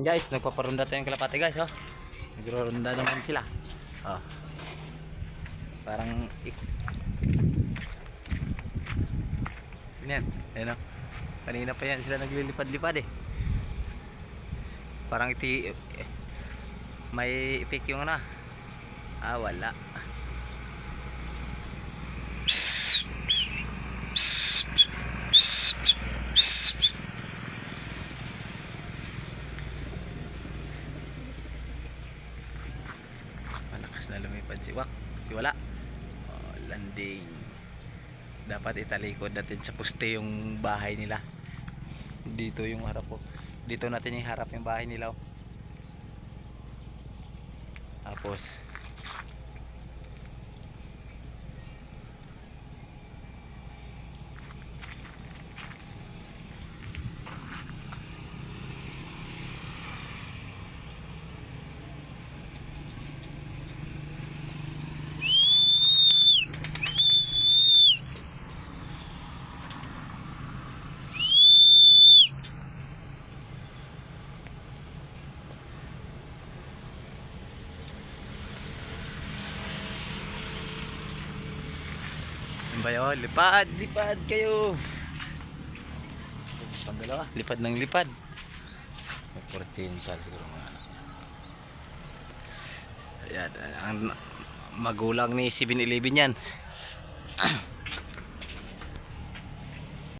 Guys, nagpaparunda tayong kalapate guys, oh. Nagrorunda naman sila. Oh. Parang yan, ayun oh. Kanina pa yan sila naglilipad-lipad eh. Parang may ipik yung ano. Ah, wala. Malakas na lumipad si Wala. Oh, landing. Dapat italikod natin sa poste yung bahay nila. Dito yung harap ko. Dito natin yung harap yung bahay nila. Tapos bayo, lipad kayo. Pangalawa, lipad ng lipad. Porchinsa siguro mga anak niya. Ayan, ang magulang ni 7-Eleven yan.